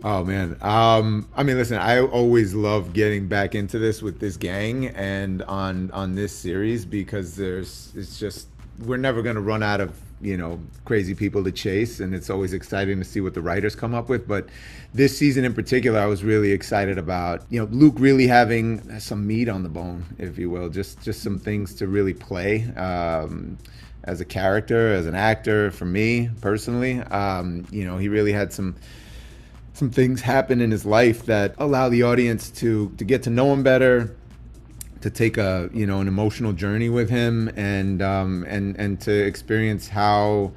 Oh man. I mean, listen, I always love getting back into this with this gang and on this series because it's just we're never going to run out of, crazy people to chase, and it's always exciting to see what the writers come up with. But this season in particular, I was really excited about, Luke really having some meat on the bone, if you will, just some things to really play. As a character, as an actor, for me personally, he really had some things happen in his life that allow the audience to get to know him better, to take a an emotional journey with him, and to experience how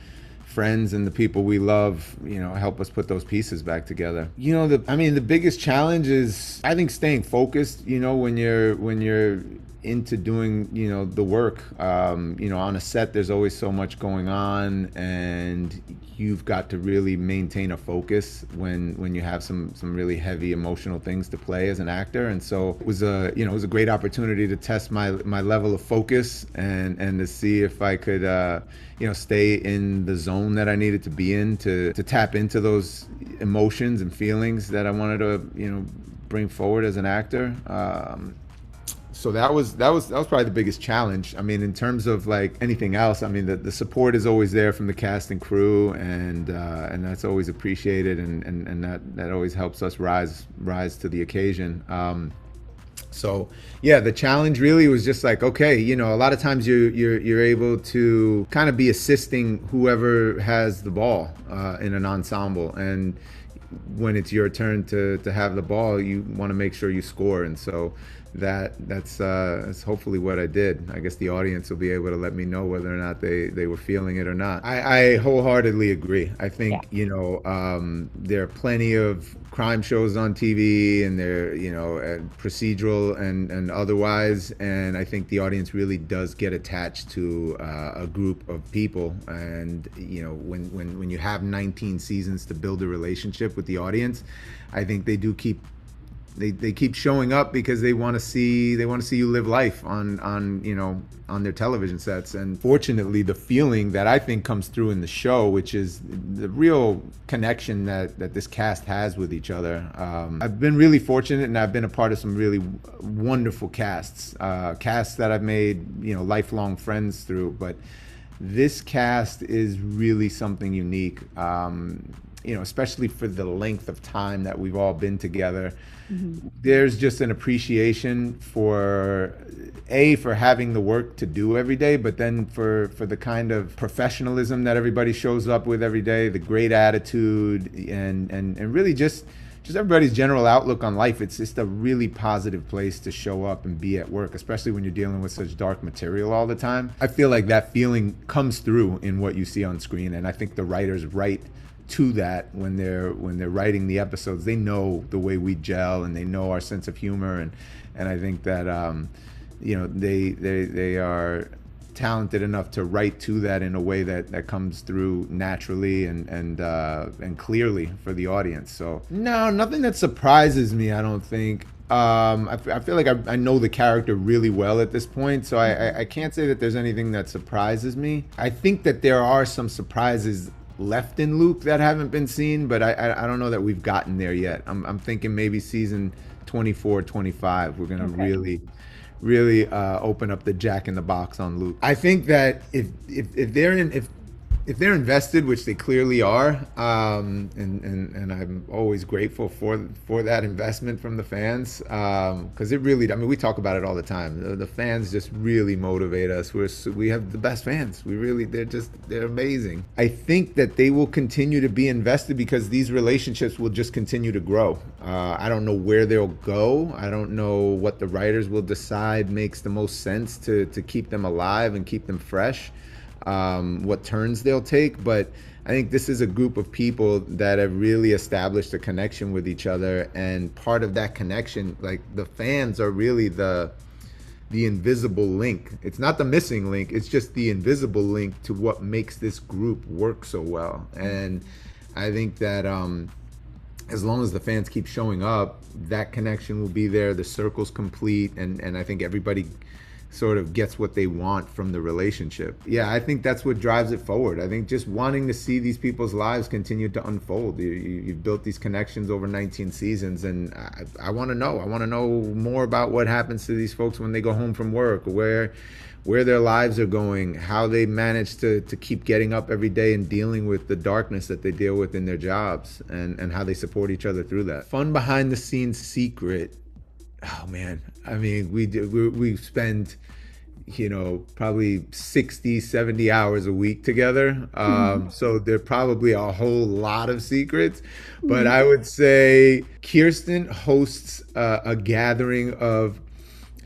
friends and the people we love, help us put those pieces back together. The biggest challenge is, I think, staying focused. When you're into doing the work. On a set, there's always so much going on, and you've got to really maintain a focus when you have some really heavy emotional things to play as an actor. And so it was a great opportunity to test my level of focus, and to see if I could stay in the zone that I needed to be in to tap into those emotions and feelings that I wanted to bring forward as an actor. So that was probably the biggest challenge. I mean, in terms of like anything else, I mean, the support is always there from the cast and crew, and that's always appreciated, and that always helps us rise to the occasion. So yeah, the challenge really was just like, okay, a lot of times you're able to kind of be assisting whoever has the ball in an ensemble, and when it's your turn to have the ball, you want to make sure you score. And so that's hopefully what I did. I guess the audience will be able to let me know whether or not they were feeling it or not. I wholeheartedly agree. I Yeah. think there are plenty of crime shows on TV, and they're procedural and otherwise, and I think the audience really does get attached to a group of people. And when you have 19 seasons to build a relationship with the audience, I think they keep showing up because they want to see you live life on their television sets. And fortunately, the feeling that I think comes through in the show, which is the real connection that this cast has with each other. I've been really fortunate, and I've been a part of some really wonderful casts that I've made lifelong friends through. But this cast is really something unique. Especially for the length of time that we've all been together. Mhm. There's just an appreciation for having the work to do every day, but then for the kind of professionalism that everybody shows up with every day, the great attitude, and really just everybody's general outlook on life. It's just a really positive place to show up and be at work, especially when you're dealing with such dark material all the time. I feel like that feeling comes through in what you see on screen, and I think the writers write to that when they're writing the episodes. They know the way we gel, and they know our sense of humor, and I think that they are talented enough to write to that in a way that comes through naturally and clearly for the audience. So no, nothing that surprises me, I don't think. I feel like I know the character really well at this point, so I can't say that there's anything that surprises me. I think that there are some surprises left in Luke that haven't been seen, but I don't know that we've gotten there yet. I'm thinking maybe season 24, 25, we're gonna Okay. really open up the Jack in the Box on Luke. I think that if they're invested, which they clearly are, and I'm always grateful for that investment from the fans, because it really, I mean, we talk about it all the time. The fans just really motivate us. We have the best fans. They're amazing. I think that they will continue to be invested because these relationships will just continue to grow. I don't know where they'll go. I don't know what the writers will decide makes the most sense to keep them alive and keep them fresh. What turns they'll take, but I think this is a group of people that have really established a connection with each other, and part of that connection, like the fans, are really the invisible link. It's not the missing link, it's just the invisible link to what makes this group work so well. And I think that as long as the fans keep showing up, that connection will be there, the circle's complete, and I think everybody sort of gets what they want from the relationship. Yeah, I think that's what drives it forward. I think just wanting to see these people's lives continue to unfold. You've built these connections over 19 seasons, and I want to know. I want to know more about what happens to these folks when they go home from work, where their lives are going, how they manage to keep getting up every day and dealing with the darkness that they deal with in their jobs, and how they support each other through that. Fun behind the scenes secret. Oh man, I mean, we spend, probably 60, 70 hours a week together. So there are probably a whole lot of secrets, but I would say Kirsten hosts a gathering of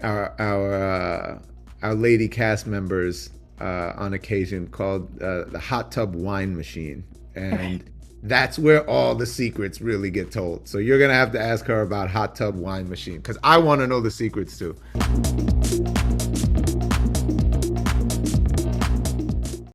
our lady cast members on occasion called the Hot Tub Wine Machine. And that's where all the secrets really get told. So you're going to have to ask her about Hot Tub Wine Machine, because I want to know the secrets too.